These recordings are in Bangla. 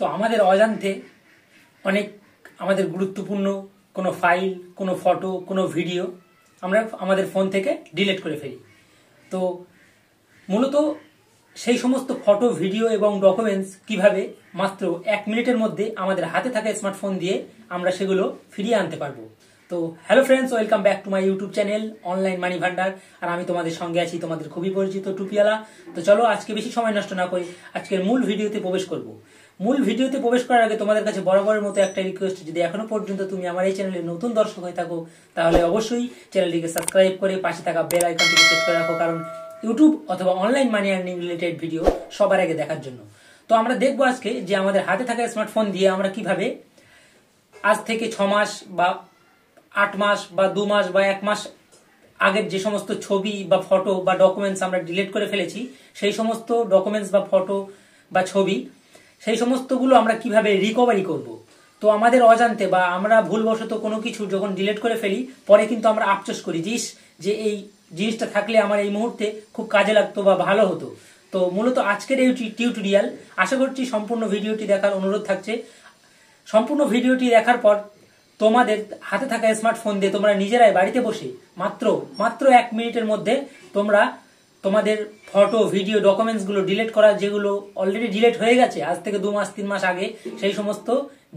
তো আমাদের অজান্তে অনেক আমাদের গুরুত্বপূর্ণ কোনো ফাইল, কোনো ফটো, কোনো ভিডিও আমরা আমাদের ফোন থেকে ডিলিট করে ফেলি। তো মূলত সেই সমস্ত ফটো, ভিডিও এবং ডকুমেন্টস কিভাবে মাত্র 1 মিনিটের মধ্যে আমাদের হাতে থাকা স্মার্টফোন দিয়ে আমরা সেগুলো ফিরিয়ে আনতে পারবো। তো hello friends, welcome back to my YouTube channel online money Bhandar. আর আমি তোমাদের সঙ্গে আছি, তোমাদের খুবই পরিচিত টুপিওয়ালা। তো চলো আজকে বেশি সময় নষ্ট না করে আজকের মূল ভিডিওতে প্রবেশ করব। মূল ভিডিওতে প্রবেশ করার আগে তোমাদের কাছে বরাবরের মতো একটা রিকোয়েস্ট, যদি এখনো পর্যন্ত তুমি আমার এই চ্যানেলে নতুন দর্শক হয়ে থাকো তাহলে অবশ্যই চ্যানেলটিকে সাবস্ক্রাইব করে পাশে থাকা বেল আইকনটিকে প্রেস করে রাখো, কারণ ইউটিউব অথবা online money earning related video সবার আগে দেখার জন্য। তো আমরা দেখবো আজকে যে আমাদের হাতে থাকা স্মার্টফোন দিয়ে আমরা কিভাবে আজ থেকে 6 মাস বা 8 মাস বা 2 মাস বা 1 মাস আগের যে সমস্ত ছবি বা ফটো বা ডকুমেন্টস আমরা ডিলিট করে ফেলেছি, সেই সমস্ত ডকুমেন্টস বা ফটো বা ছবি, সেই সমস্তগুলো আমরা কিভাবে রিকভারি করব। তো আমাদের অজান্তে বা আমরা ভুলবশত কোনো কিছু যখন ডিলিট করে ফেলি, পরে কিন্তু আমরা আফসোস করি যে এই জিনিসটা থাকলে আমার এই মুহূর্তে খুব কাজে লাগতো বা ভালো হতো। তো মূলত আজকের এই টিউটোরিয়াল, আশা করছি সম্পূর্ণ ভিডিওটি দেখার অনুরোধ থাকছে। সম্পূর্ণ ভিডিওটি দেখার পর তোমাদের হাতে থাকা স্মার্টফোন দিয়ে তোমরা নিজেরাই বাড়িতে বসে মাত্র 1 মিনিটের মধ্যে তোমরা তোমাদের ফটো, ভিডিও, ডকুমেন্টস গুলো ডিলিট করা, যেগুলো অলরেডি ডিলিট হয়ে গেছে আজ থেকে 2 মাস 3 মাস আগে, সেই সমস্ত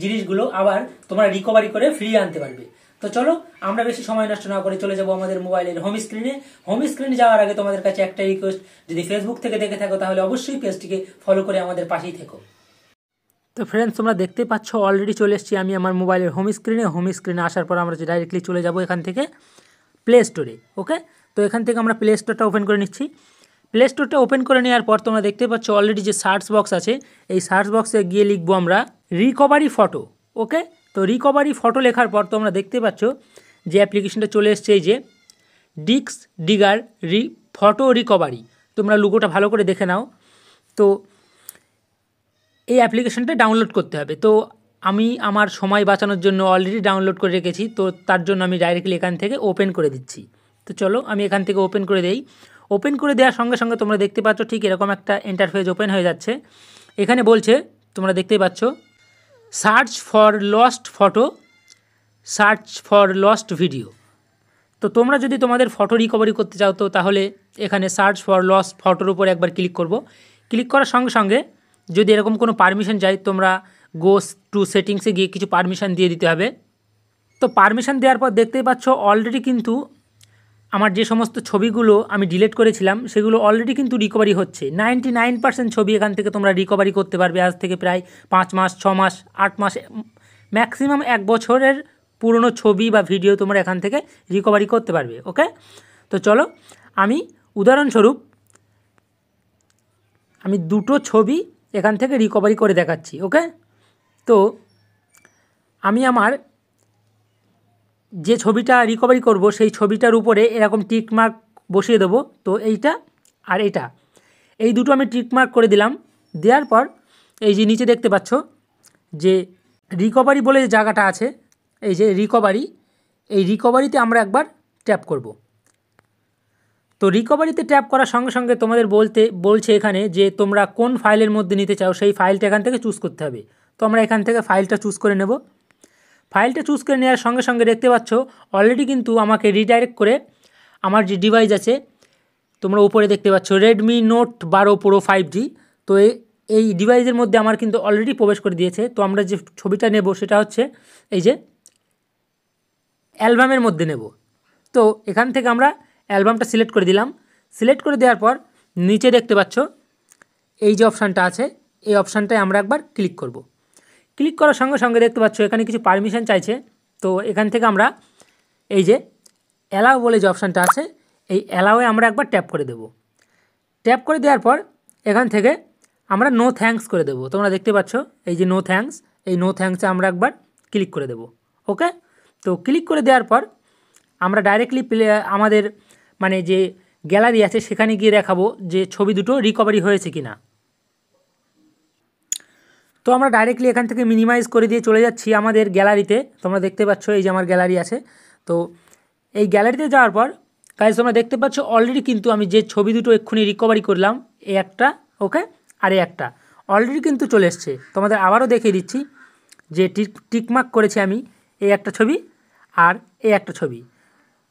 জিনিসগুলো আবার তোমরা রিকভারি করে ফিরিয়ে আনতে পারবে। তো চলো আমরা বেশি সময় নষ্ট না করে চলে যাবো আমাদের মোবাইলের হোম স্ক্রিনে যাওয়ার আগে তোমাদের কাছে একটা রিকোয়েস্ট, যদি ফেসবুক থেকে দেখে থাকো তাহলে অবশ্যই পেজটিকে ফলো করে আমাদের পাশেই থেকো। তো ফ্রেন্ডস, তোমরা দেখতে পাচ্ছ অলরেডি চলে এসেছি আমি আমার মোবাইলের হোম স্ক্রিনে আসার পর আমরা ডাইরেক্টলি চলে যাব এখান থেকে প্লে স্টোরে। ওকে, তো এখান থেকে আমরা প্লে স্টোরটা ওপেন করে নিচ্ছি। প্লে স্টোরটা ওপেন করে নেওয়ার পর তোমরা দেখতে পাচ্ছ অলরেডি যে সার্চ বক্স আছে, এই সার্চ বক্সে গিয়ে লিখবো আমরা রিকভারি ফটো। ওকে, তো রিকভারি ফটো লেখার পর তোমরা দেখতে পাচ্ছ যে অ্যাপ্লিকেশনটা চলে এসছে, এই যে ডিক্স ডিগার ফটো রিকভারি। তোমরা লোগোটা ভালো করে দেখে নাও। তো এই অ্যাপ্লিকেশনটা ডাউনলোড করতে হবে। তো আমি আমার সময় বাঁচানোর জন্য অলরেডি ডাউনলোড করে রেখেছি, তো তার জন্য আমি ডাইরেক্টলি এখান থেকে ওপেন করে দিচ্ছি। তো চলো আমি এখান থেকে ওপেন করে দেই। ওপেন করে দেওয়ার সঙ্গে সঙ্গে তোমরা দেখতে পাচ্ছ ঠিক এরকম একটা ইন্টারফেস ওপেন হয়ে যাচ্ছে। এখানে বলছে, তোমরা দেখতেই পাচ্ছ, search for lost photo, search for lost video. তো তোমরা যদি তোমাদের ফটো রিকভারি করতে চাও তো তাহলে এখানে সার্চ ফর লস্ট ফটোর উপর একবার ক্লিক করব। ক্লিক করার সঙ্গে সঙ্গে যদি এরকম কোনো পারমিশন চাই, তোমরা গোস টু সেটিংসে গিয়ে কিছু পারমিশন দিয়ে দিতে হবে। তো পারমিশন দেওয়ার পর দেখতেই পাচ্ছ অলরেডি কিন্তু আমার যে সমস্ত ছবিগুলো আমি ডিলিট করেছিলাম সেগুলো অলরেডি কিন্তু রিকভারি হচ্ছে। 99% ছবি এখান থেকে তোমরা রিকভারি করতে পারবে আজ থেকে প্রায় 5 মাস, 6 মাস, 8 মাস, ম্যাক্সিমাম 1 বছরের পুরনো ছবি বা ভিডিও তোমরা এখান থেকে রিকভারি করতে পারবে। ওকে, তো চলো আমি উদাহরণস্বরূপ আমি 2টো ছবি এখান থেকে রিকভারি করে দেখাচ্ছি। ওকে, তো আমি আমার যে ছবিটা রিকভারি করব সেই ছবিটার উপরে এরকম টিক মার্ক বসিয়ে দেবো। তো এইটা আর এটা, এই দুটো আমি টিক মার্ক করে দিলাম। দেওয়ার পর এই যে নিচে দেখতে পাচ্ছ যে রিকভারি বলে যে জায়গাটা আছে, এই যে রিকভারি, এই রিকভারিতে আমরা একবার ট্যাপ করব। তো রিকভারিতে ট্যাপ করার সঙ্গে সঙ্গে তোমাদের বলছে এখানে যে তোমরা কোন ফাইলের মধ্যে নিতে চাও, সেই ফাইলটা এখান থেকে চুজ করতে হবে। তো আমরা এখান থেকে ফাইলটা চুজ করে নেব। ফাইলটা চুজ করে নেওয়ার সঙ্গে সঙ্গে দেখতে পাচ্ছ অলরেডি কিন্তু আমাকে রিডাইরেক্ট করে আমার যে ডিভাইস আছে, তোমরা উপরে দেখতে পাচ্ছ রেডমি নোট 12 প্রো 5G। তো এই ডিভাইসের মধ্যে আমার কিন্তু অলরেডি প্রবেশ করে দিয়েছে। তো আমরা যে ছবিটা নেব সেটা হচ্ছে এই যে অ্যালবামের মধ্যে নেব। তো এখান থেকে আমরা অ্যালবামটা সিলেক্ট করে দিলাম। সিলেক্ট করে দেওয়ার পর নিচে দেখতে পাচ্ছ এই যে অপশানটা আছে, এই অপশানটায় আমরা একবার ক্লিক করব। ক্লিক করার সঙ্গে সঙ্গে দেখতে পাচ্ছ এখানে কিছু পারমিশন চাইছে। তো এখান থেকে আমরা এই যে অ্যালাউ বলে যে অপশানটা আছে, এই অ্যালাউয়ে আমরা একবার ট্যাপ করে দেব। ট্যাপ করে দেওয়ার পর এখান থেকে আমরা নো থ্যাঙ্কস করে দেব। তোমরা দেখতে পাচ্ছ এই যে নো থ্যাঙ্কস, এই নো থ্যাঙ্কসে আমরা একবার ক্লিক করে দেব। ওকে, তো ক্লিক করে দেওয়ার পর আমরা ডাইরেক্টলি আমাদের মানে যে গ্যালারি আছে সেখানে গিয়ে দেখাবো যে ছবি দুটো রিকভারি হয়েছে কি না। তো আমরা ডাইরেক্টলি এখান থেকে মিনিমাইজ করে দিয়ে চলে যাচ্ছি আমাদের গ্যালারিতে। তোমরা দেখতে পাচ্ছ এই যে আমার গ্যালারি আছে। তো এই গ্যালারিতে যাওয়ার পর গাইস তোমরা দেখতে পাচ্ছ অলরেডি কিন্তু আমি যে ছবি দুটো এক্ষুনি রিকভারি করলাম, এই একটা, ওকে, আর এই একটা, অলরেডি কিন্তু চলে এসছে। তোমাদের আবারও দেখিয়ে দিচ্ছি যে টিকমার্ক করেছি আমি এই একটা ছবি আর এই একটা ছবি।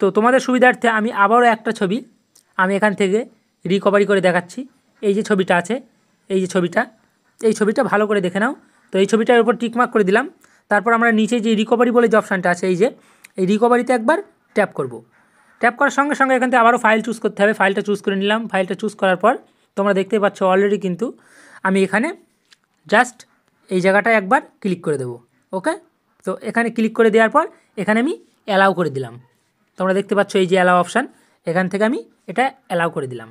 তো তোমাদের সুবিধার্থে আমি আবারও একটা ছবি আমি এখান থেকে রিকভারি করে দেখাচ্ছি। এই যে ছবিটা আছে, এই যে ছবিটা, এই ছবিটা ভালো করে দেখে নাও। তো এই ছবিটার উপর টিকমার্ক করে দিলাম। তারপর আমরা নিচে যে রিকভারি বলে যে অপশানটা আছে, এই যে এই রিকভারিতে একবার ট্যাপ করব। ট্যাপ করার সঙ্গে সঙ্গে এখান থেকে আবারও ফাইল চুজ করতে হবে। ফাইলটা চুজ করে নিলাম। ফাইলটা চুজ করার পর তোমরা দেখতে পাচ্ছ অলরেডি কিন্তু আমি এখানে জাস্ট এই জায়গাটায় একবার ক্লিক করে দেবো। ওকে, তো এখানে ক্লিক করে দেওয়ার পর এখানে আমি অ্যালাউ করে দিলাম। তোমরা দেখতে পাচ্ছ এই যে অ্যালাউ অপশান, এখান থেকে আমি এটা অ্যালাউ করে দিলাম।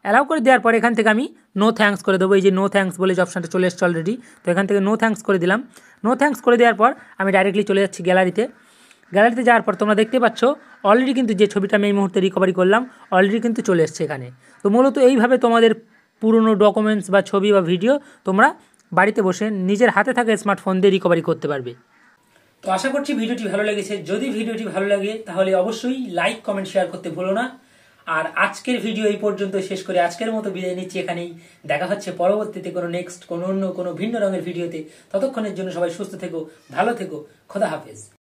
অ্যালাউ করে দেওয়ার পর এখান থেকে আমি নো থ্যাঙ্কস করে দেবো। এই যে নো থ্যাঙ্কস বলে যে অপশানটা চলে এসছে অলরেডি, তো এখান থেকে নো থ্যাঙ্কস করে দিলাম। নো থ্যাঙ্কস করে দেওয়ার পর আমি ডাইরেক্টলি চলে যাচ্ছি গ্যালারিতে। গ্যালারিতে যাওয়ার পর তোমরা দেখতে পাচ্ছ অলরেডি কিন্তু যে ছবিটা আমি এই মুহূর্তে রিকভারি করলাম অলরেডি কিন্তু চলে এসছে এখানে। তো মূলত এইভাবে তোমাদের পুরনো ডকুমেন্টস বা ছবি বা ভিডিও তোমরা বাড়িতে বসে নিজের হাতে থাকা স্মার্টফোন দিয়ে রিকভারি করতে পারবে। তো আশা করছি ভিডিওটি ভালো লেগেছে। যদি ভিডিওটি ভালো লাগে তাহলে অবশ্যই লাইক, কমেন্ট, শেয়ার করতে ভুলো না। আর আজকের ভিডিও এই পর্যন্ত শেষ করে আজকের মতো বিদায় নিচ্ছি এখানেই। দেখা হচ্ছে পরবর্তীতে কোনো নেক্সট কোনো অন্য কোনো ভিন্ন রঙের ভিডিওতে। ততক্ষণের জন্য সবাই সুস্থ থেকো, ভালো থেকো, খোদা হাফেজ।